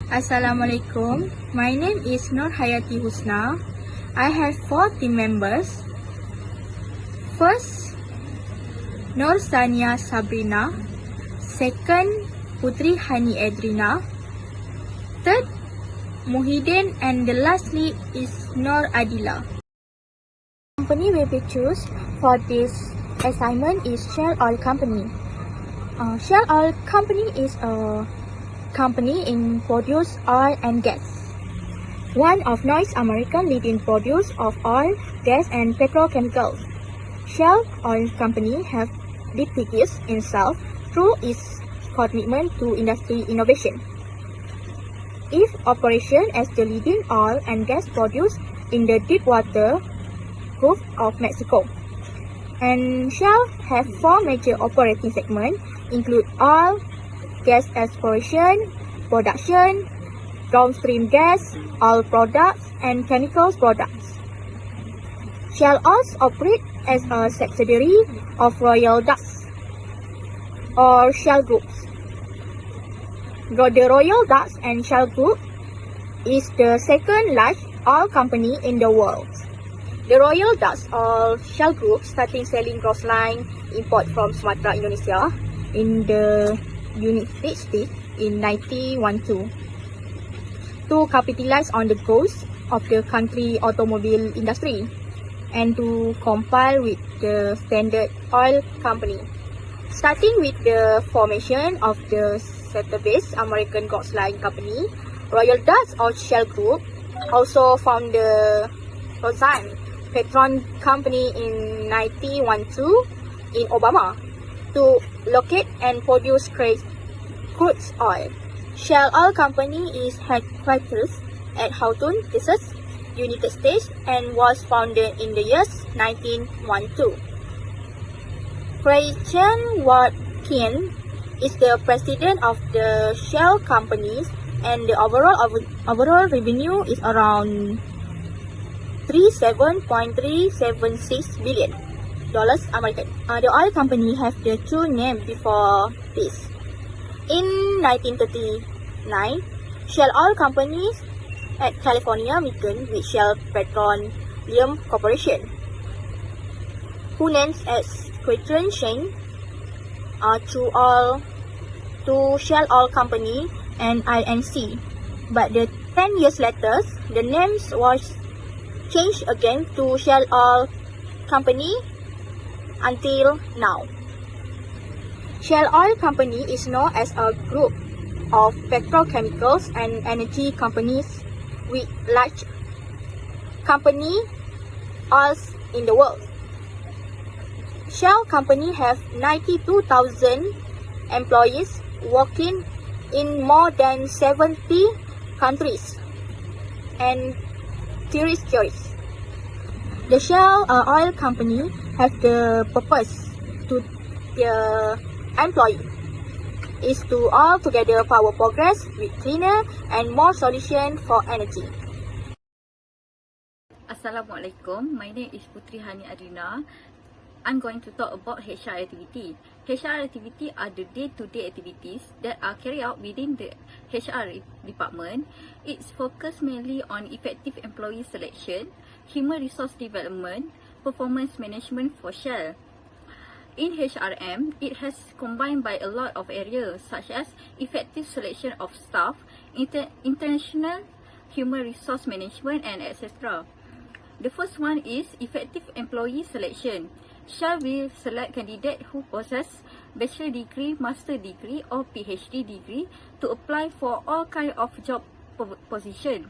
Assalamualaikum. My name is Nur Hayati Husna. I have 4 team members. First, Nur Sania Sabrina. Second, Putri Hani Adrina. Third, Muhyiddin, and the lastly is Nur Adila. The company we will choose for this assignment is Shell Oil Company. Shell Oil Company is a company in produce oil and gas. One of North American leading producer of oil, gas and petrochemicals. Shell Oil Company have distinguished itself through its commitment to industry innovation. Its operation as the leading oil and gas producer in the deepwater Gulf of Mexico. And Shell have 4 major operating segments, include oil, gas exploration, production, downstream gas, oil products, and chemicals products. Shell also operates as a subsidiary of Royal Dutch or Shell Groups. The Royal Dutch and Shell Group is the second largest oil company in the world. The Royal Dutch or Shell Group started selling cross line import from Sumatra, Indonesia in the United States in 1912 to capitalize on the growth of the country automobile industry and to comply with the Standard Oil Company. Starting with the formation of the Setter-based American Cross Line Company, Royal Dutch or Shell Group also found the Roseanne Petron Company in 1912 in Obama to locate and produce crude oil. Shell Oil Company is headquartered at Houghton, Texas, United States, and was founded in the year 1912. Christian Watkins is the president of the Shell Company, and the overall revenue is around $37.376 billion American. The oil company have the 2 names before this. In 1939, Shell Oil Company at California began with Shell Petroleum Corporation, who named as Christian Shane to Shell Oil Company and INC. But 10 years later, the names was changed again to Shell Oil Company until now. Shell Oil Company is known as a group of petrochemicals and energy companies with large company oils in the world. Shell Company have 92,000 employees working in more than 70 countries and territories. The Shell Oil Company have the purpose to the employee is to all together power progress with cleaner and more solution for energy. Assalamualaikum. My name is Putri Hani Adrina. I'm going to talk about HR activity. HR activity are the day-to-day activities that are carried out within the HR department. It's focused mainly on effective employee selection, human resource development, performance management for Shell. In HRM, it has combined by a lot of areas such as effective selection of staff, international human resource management, and etc. The first one is effective employee selection. Shell will select candidates who possess bachelor degree, master degree, or PhD degree to apply for all kinds of job position.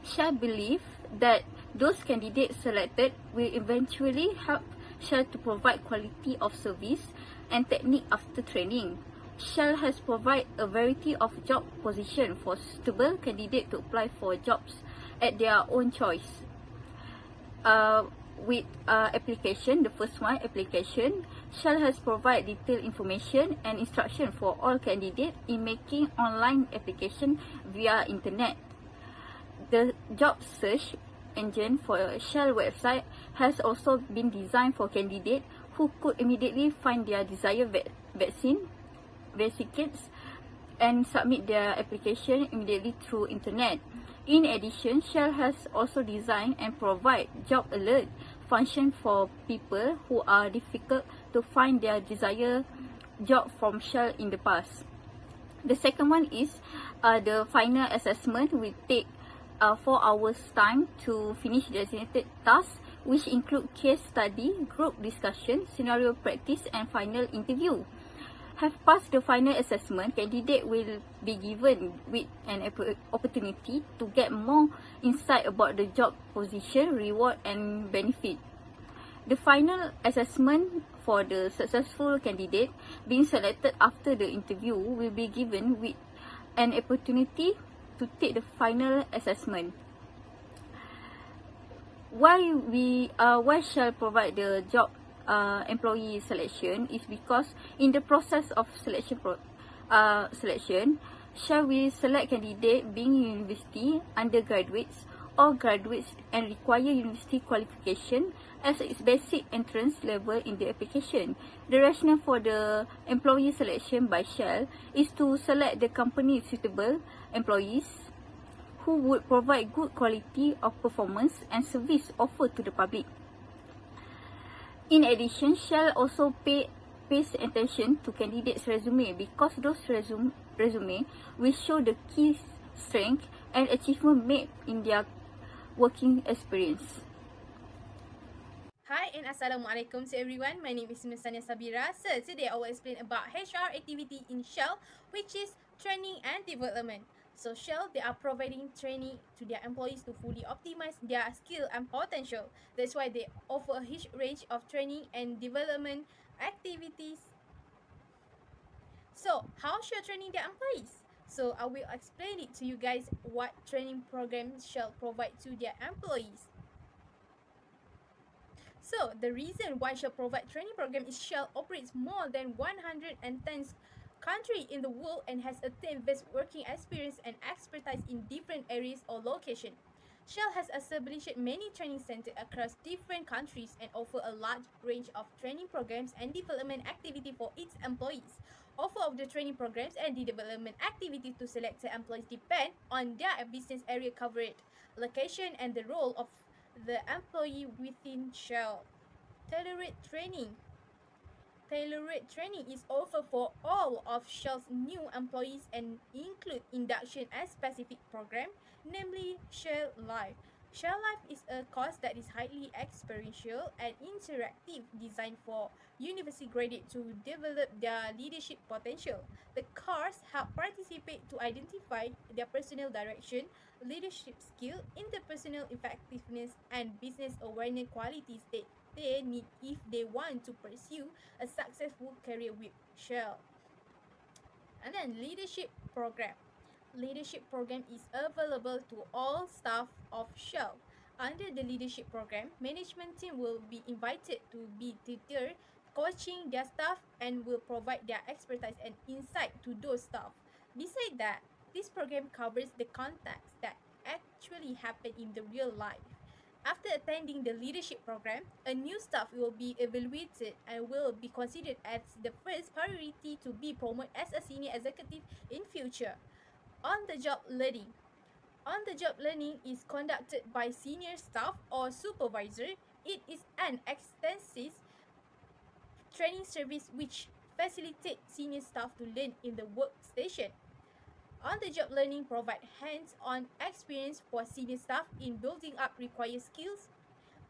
Shell believes that those candidates selected will eventually help Shell to provide quality of service and technique after training. Shell has provided a variety of job positions for suitable candidates to apply for jobs at their own choice. With application, the first one, application, Shell has provided detailed information and instruction for all candidates in making online application via internet. The job search engine for Shell website has also been designed for candidates who could immediately find their desired vaccines and submit their application immediately through internet. In addition, Shell has also designed and provide job alert function for people who are difficult to find their desired job from Shell in the past. The second one is the final assessment will take 4 hours time to finish the designated tasks, which include case study, group discussion, scenario practice and final interview. Have passed the final assessment, candidate will be given with an opportunity to get more insight about the job position, reward and benefit. The final assessment for the successful candidate being selected after the interview will be given with an opportunity to take the final assessment. Why Shell provide the job employee selection is because in the process of selection, Shell will select candidate being university, undergraduates or graduates and require university qualification as its basic entrance level in the application. The rationale for the employee selection by Shell is to select the company suitable employees who would provide good quality of performance and service offered to the public. In addition, Shell also pays attention to candidates' resume because those resume will show the key strength and achievement made in their working experience. Hi and Assalamualaikum to everyone. My name is Ms. Sania Sabira. So today I will explain about HR activity in Shell, which is training and development. So Shell, they are providing training to their employees to fully optimize their skill and potential. That's why they offer a huge range of training and development activities. So how Shell training their employees? So I will explain it to you guys what training programs Shell provide to their employees. So, the reason why Shell provide training program is Shell operates more than 110 countries in the world and has attained vast working experience and expertise in different areas or locations. Shell has established many training centers across different countries and offer a large range of training programs and development activity for its employees. Offer of the training programs and the development activity to selected employees depend on their business area coverage, location, and the role of the employee within Shell. Tailored training. Tailored training is offered for all of Shell's new employees and include induction and specific program, namely Shell Life. Shell Life is a course that is highly experiential and interactive, designed for university graduates to develop their leadership potential. The course help participate to identify their personal direction, leadership skill, interpersonal effectiveness, and business awareness qualities that they need if they want to pursue a successful career with Shell. And then leadership program. Leadership program is available to all staff of Shell. Under the leadership program, management team will be invited to be tutor, coaching their staff and will provide their expertise and insight to those staff. Besides that, this program covers the contacts that actually happen in the real life. After attending the leadership program, a new staff will be evaluated and will be considered as the first priority to be promoted as a senior executive in future. On-the-job learning. On-the-job learning is conducted by senior staff or supervisor. It is an extensive training service which facilitates senior staff to learn in the workstation. On-the-job learning provides hands-on experience for senior staff in building up required skills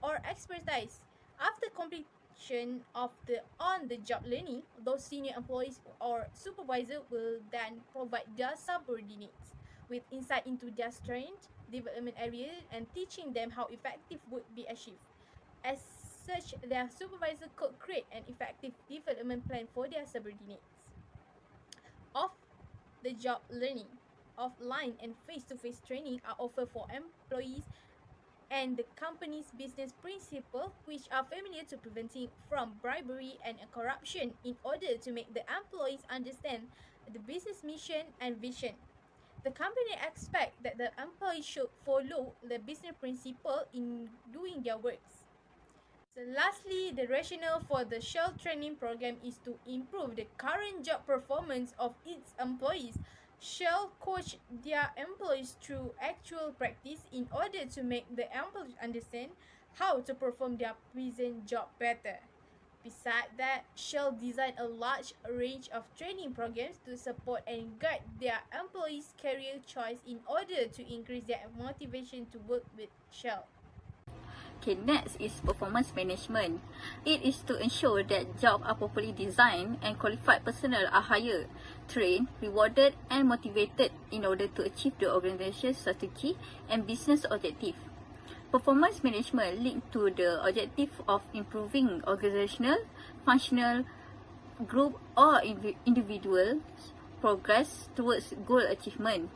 or expertise. After completion of the on-the-job learning, those senior employees or supervisor will then provide their subordinates with insight into their strength, development areas, and teaching them how effective would be achieved. As such, their supervisor could create an effective development plan for their subordinates. Off-the-job learning. Offline and face-to-face training are offered for employees and the company's business principles, which are familiar to preventing from bribery and corruption in order to make the employees understand the business mission and vision. The company expects that the employees should follow the business principle in doing their works. So lastly, the rationale for the Shell training program is to improve the current job performance of its employees. Shell coach their employees through actual practice in order to make the employees understand how to perform their present job better. Besides that, Shell designed a large range of training programs to support and guide their employees' career choice in order to increase their motivation to work with Shell. Okay, next is performance management. It is to ensure that jobs are properly designed and qualified personnel are hired, trained, rewarded and motivated in order to achieve the organization's strategy and business objective. Performance management linked to the objective of improving organizational, functional, group or individual progress towards goal achievement.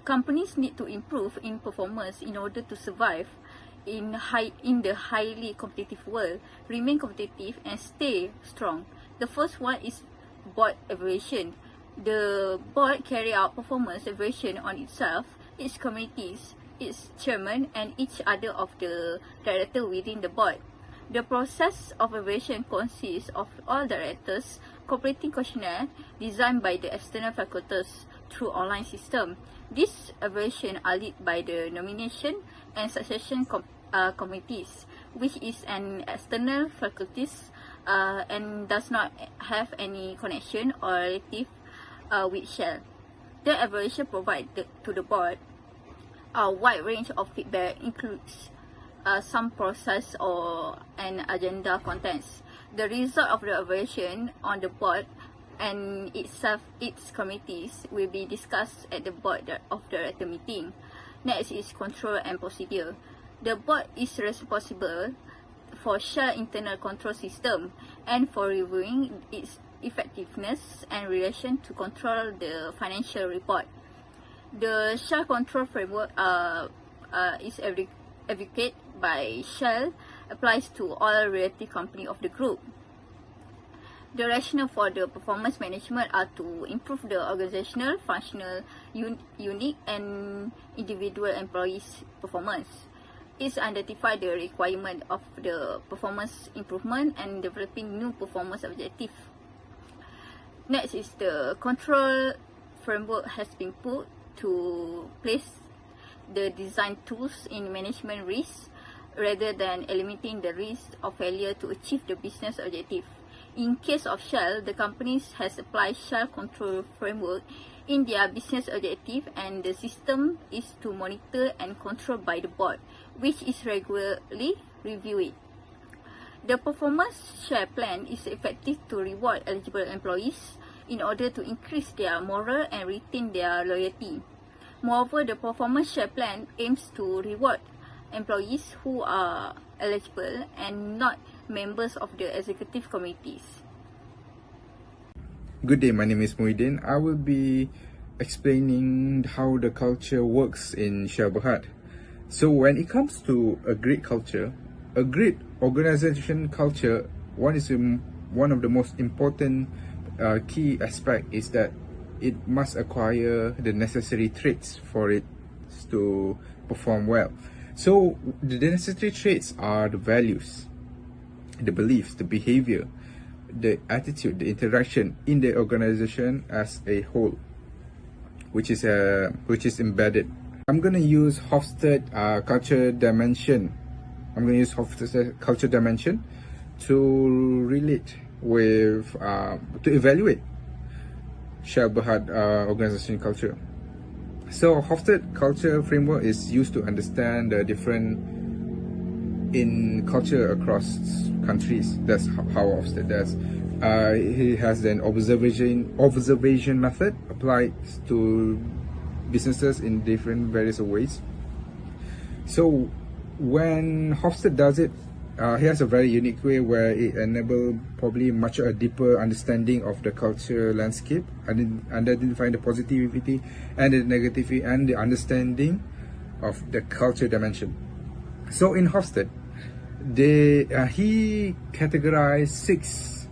Companies need to improve in performance in order to survive in the highly competitive world, remain competitive and stay strong. The first one is board evaluation. The board carry out performance evaluation on itself, its committees, its chairman and each other of the director within the board. The process of evaluation consists of all directors completing questionnaire designed by the external faculties through online system. These evaluations are led by the nomination and succession committees, which is an external faculties and does not have any connection or relative with Shell. The evaluation provided to the board a wide range of feedback, includes some process or an agenda contents. The result of the evaluation on the board and its committees will be discussed at the board of director meeting. Next is control and procedure. The board is responsible for Shell internal control system and for reviewing its effectiveness and relation to control the financial report. The Shell control framework is advocated by Shell, applies to all related companies of the group. The rationale for the performance management are to improve the organizational, functional, unique and individual employees' performance. It's identify the requirement of the performance improvement and developing new performance objective. Next is the control framework has been put to place the design tools in management risk rather than eliminating the risk of failure to achieve the business objective. In case of Shell, the companies has applied Shell control framework in their business objective and the system is to monitor and control by the board, which is regularly reviewed. The performance share plan is effective to reward eligible employees in order to increase their morale and retain their loyalty. Moreover, the performance share plan aims to reward employees who are eligible and not members of the executive committees. Good day, my name is Muhyiddin. I will be explaining how the culture works in Shell Berhad. So when it comes to a great culture, a great organization culture, one of the most important key aspect is that it must acquire the necessary traits for it to perform well. So the necessary traits are the values, the beliefs, the behavior, the attitude, the interaction in the organization as a whole, which is embedded. I'm going to use Hofstede culture dimension. I'm going to use Hofstede culture dimension to relate with to evaluate Shell Berhad organization culture. So Hofstede culture framework is used to understand the different in culture across countries. That's how Hofstede does. He has an observation method applied to businesses in different various ways. So when Hofstede does it, he has a very unique way where it enables probably much a deeper understanding of the culture landscape and identifying the positivity and the negativity and the understanding of the culture dimension. So in Hofstede, he categorized 6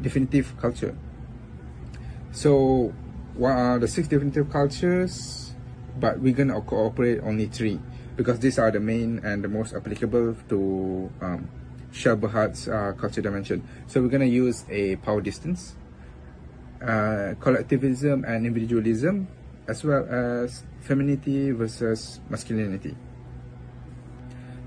definitive culture. So what are the 6 definitive cultures? But we're gonna cooperate only 3 because these are the main and the most applicable to Shell Berhad's culture dimension. So we're going to use a power distance, collectivism and individualism, as well as femininity versus masculinity.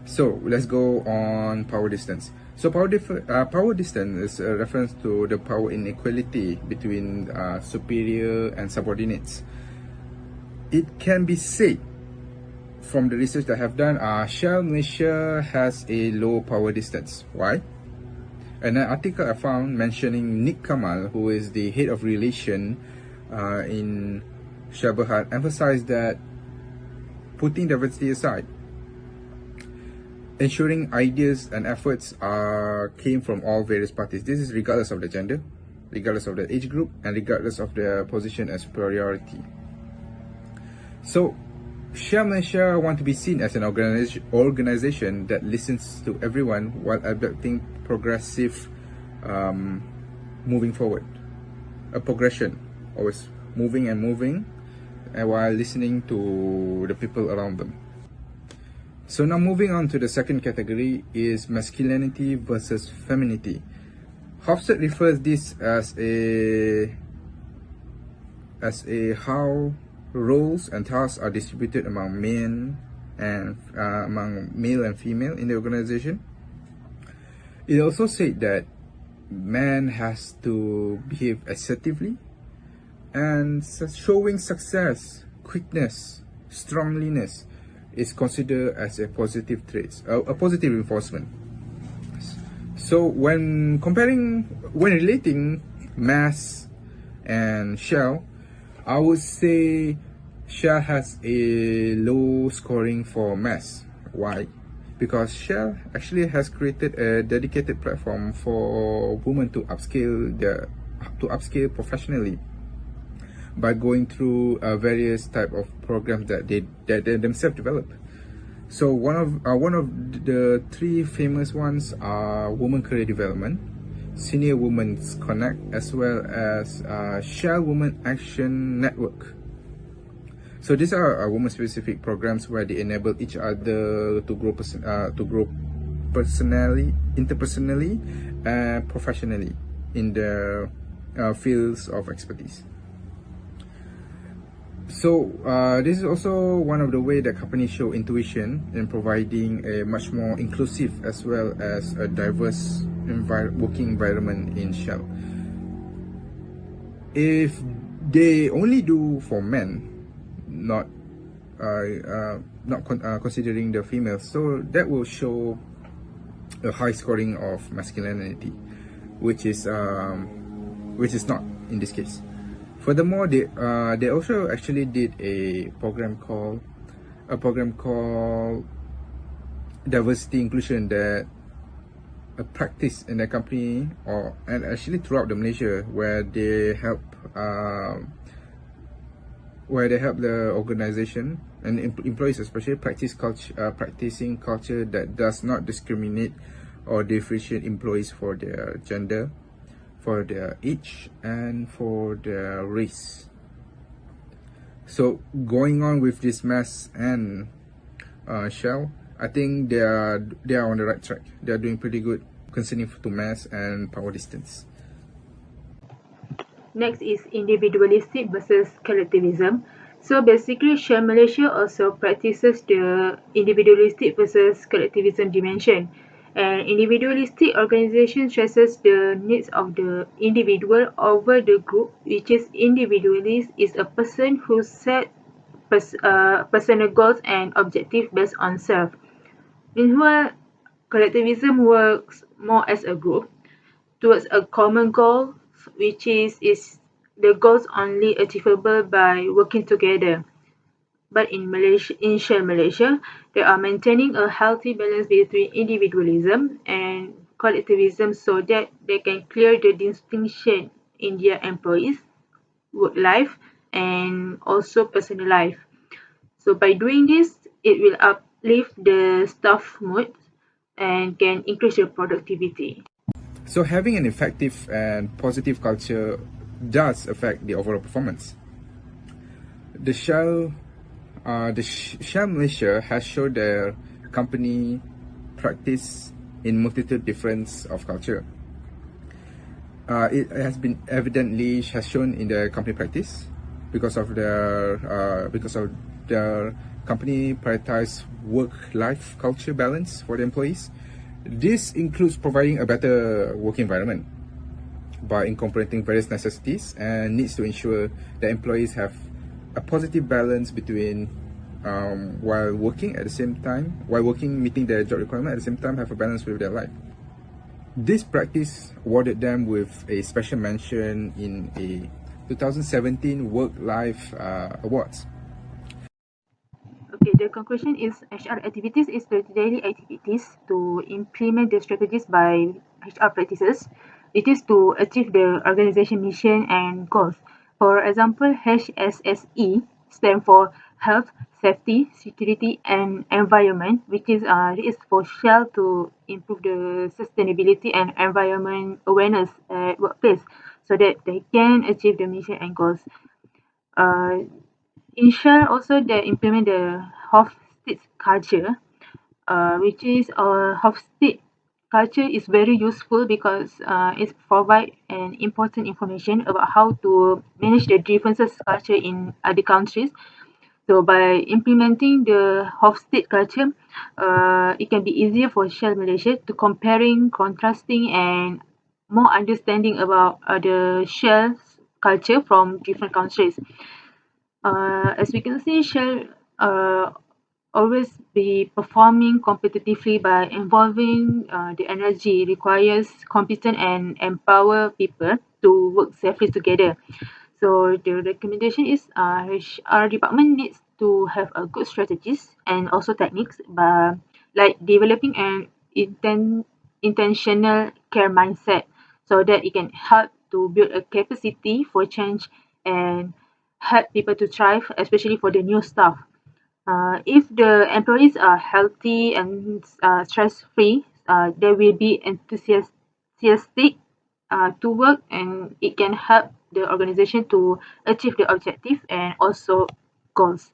So let's go on power distance. So power distance is a reference to the power inequality between superior and subordinates. It can be said from the research that I have done, Shell Malaysia has a low power distance. Why? And an article I found mentioning Nick Kamal, who is the head of relation in Shell Berhad, emphasized that putting diversity aside, ensuring ideas and efforts came from all various parties. This is regardless of the gender, regardless of the age group, and regardless of their position and superiority. So, Shell Malaysia want to be seen as an organization that listens to everyone while adopting progressive moving forward. A progression, always moving and while listening to the people around them. So now moving on to the second category is masculinity versus femininity. Hofstede refers this as how roles and tasks are distributed among men and among male and female in the organization. It also said that man has to behave assertively, and showing success, quickness, strongness is considered as a positive trait, a positive reinforcement. So when relating mass and Shell, I would say Shell has a low scoring for mass. Why? Because Shell actually has created a dedicated platform for women to upscale professionally by going through various type of programs that they themselves develop. So one of the three famous ones are Women Career Development, Senior Women's Connect, as well as Shell Women Action Network. So these are women-specific programs where they enable each other to grow personally, interpersonally, and professionally in their fields of expertise. So this is also one of the ways that companies show intuition in providing a much more inclusive as well as a diverse working environment in Shell. If they only do for men, not considering the females, so that will show a high scoring of masculinity, which is not in this case. Furthermore, they also actually did a program called diversity inclusion, that a practice in the company and actually throughout the Malaysia, where they help the organization and employees especially practicing culture that does not discriminate or differentiate employees for their gender, for their age, and for their race. So going on with this mass and Shell, I think they are on the right track. They are doing pretty good concerning to mass and power distance. Next is individualistic versus collectivism. So basically, Shell Malaysia also practices the individualistic versus collectivism dimension. An individualistic organization stresses the needs of the individual over the group, which is individualist is a person who set personal goals and objectives based on self. Meanwhile, collectivism works more as a group towards a common goal, which is the goals only achievable by working together. But in Shell Malaysia, they are maintaining a healthy balance between individualism and collectivism so that they can clear the distinction in their employees, work life, and also personal life. So by doing this, it will uplift the staff mood and can increase your productivity. So having an effective and positive culture does affect the overall performance. The Shell Malaysia has shown their company practice in multitude difference of culture. It has been evidently has shown in the company practice because of their company prioritize work-life culture balance for the employees. This includes providing a better work environment by incorporating various necessities and needs to ensure that employees have a positive balance between while working at the same time, meeting their job requirement at the same time, have a balance with their life. This practice awarded them with a special mention in a 2017 Work-Life Awards. Okay, the conclusion is HR activities is the daily activities to implement the strategies by HR practices. It is to achieve the organization mission and goals. For example, HSSE stands for Health, Safety, Security and Environment, which is for Shell to improve the sustainability and environment awareness at workplace so that they can achieve the mission and goals. Uh, in Shell also they implement the Hofstede culture, which is Hofstede culture is very useful because it provide an important information about how to manage the differences culture in other countries. So by implementing the Hofstede culture, it can be easier for Shell Malaysia to comparing, contrasting, and more understanding about the Shell's culture from different countries. As we can see, Shell always be performing competitively by involving the energy requires competent and empower people to work safely together. So the recommendation is our department needs to have a good strategies and also techniques by like developing an intentional care mindset so that it can help to build a capacity for change and help people to thrive, especially for the new staff. If the employees are healthy and stress-free, they will be enthusiastic to work and it can help the organization to achieve the objective and also goals.